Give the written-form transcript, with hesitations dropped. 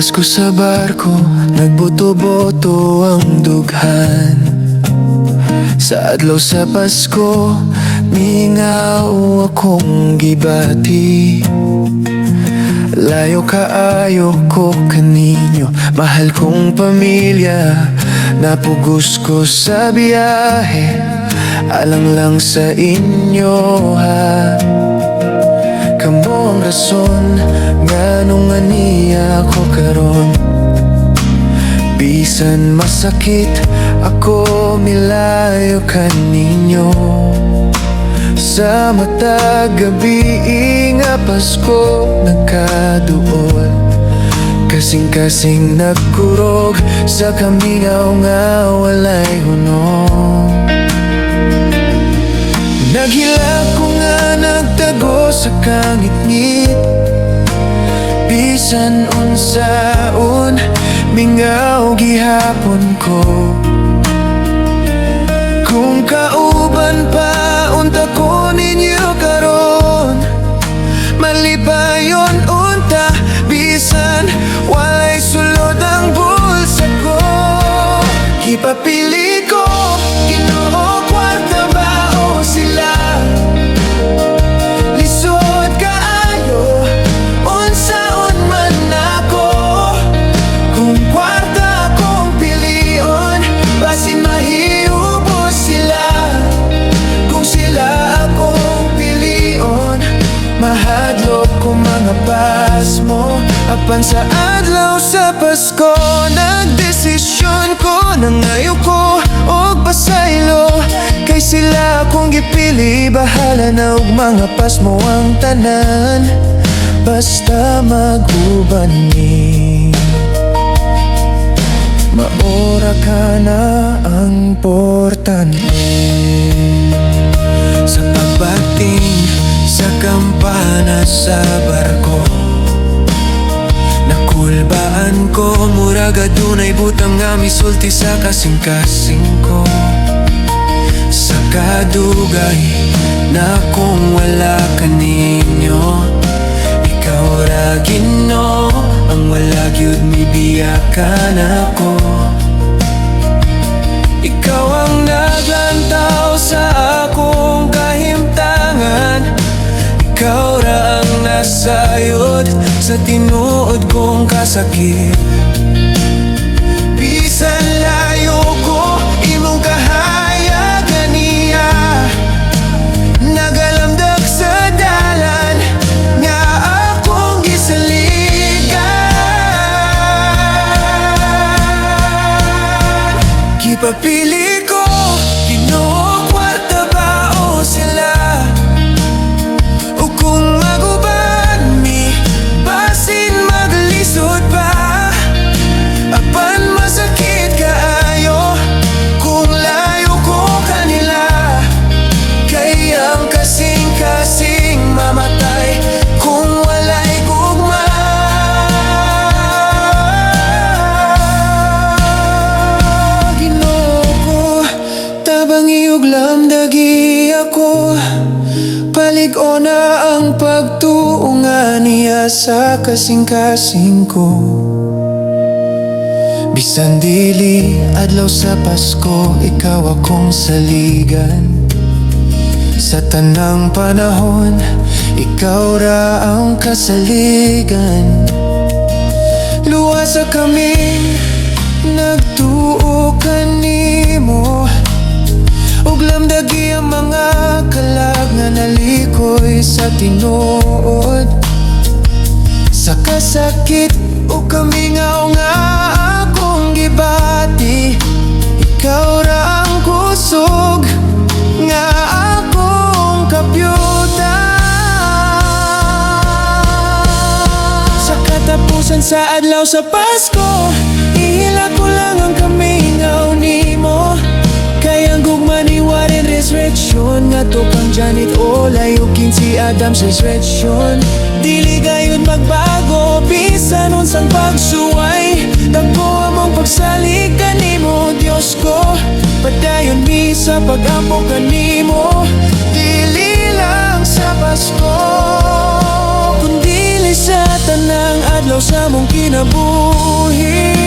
Pasko sa barko, nagboto-boto ang dughan. Sa adlaw sa Pasko, mingaw akong gibati. Layo kaayo ko kaninyo, mahal kong pamilya. Napugos ko sa biyahe, alang lang sa inyo ha. Kamo ang rason, nganong aniya ko karon. Bisan masakit, ako milayo kaninyo. Sa mata gabi nga Pasko nagkaduol, kasing-kasing nagkurog sa kamingaw nga walay hunong. Naghilak ko nga nagtago sa kangit-ngit, bisan unsaon mingaw gihapon ko. Kung kauban pa unta ko ninyo karon, malipayon unta bisan walay sulod ang bulsa ko. Ipapili ko Ginoo, kwarta ba o sila? Lisod kaayo unsaon man ako. Kung kwarta akong pilion, basin mahiubos sila. Kung sila akong pilion, mahadlok ko mga pasmo. Apan sa adlaw sa Pasko, nagdesisyon ko nangayo ko og pasaylo. Kay sila akong gipili, bahala na og mga pasmo ang tanan, basta mag-uban ni. Maora ka na ang importante. Sa pagbating sa kampana sa barko, nakulbaan ko, murag adunay butang nga misulti sa kasing-kasing ko. Sa kadugay na kung wala ka ninyo, ikaw ra Ginoo ang wala gyud mibiyakan ako. Ikaw ang naglantaw sa akong kahimtangan, ikaw ra ang nasayod sa tinuod kong kasakit. Bisan layo ko, imong kahayagan niya. Nagalamdag sa dalan nga akong gisaligan. Kipapili ko Ginoo, kwarta ba o sila? O kung maguban mi, basin maglisod pa. Apan masakit kaayo kung layo ko kanila. Kay ang kasing-kasing mamatay kung walay gugma. Ginoo ko, tabang iyog lamdagi ako. Palig-o na ang pagtuungan niya sa kasing-kasing ko. Bisan dili adlaw sa Pasko, ikaw akong saligan. Sa tanang panahon, ikaw ra ang kasaligan. Luwasa kaming nagtuo kanimo, ug lamdagi ang mga kalag nga nalikoy sa tinuod. Sa kasakit o kamingaw nga akong gibati, ikaw ra ang kusog nga akong kapyutan. Sa katapusan sa adlaw sa Pasko, ihila ko lang ang kamingaw nimo. Kay ang gugma ni Warren resurrection, nga to kang Janet o layukin si Adam sa resurrection. Dili gayon magbago, bisan unsang pagsuway. Dako among pagsalig kanimo, Dios ko. Padayon mi sa pag-ampo kanimo, dili lang sa Pasko, kundi sa tanang adlaw sa mong kinabuhi.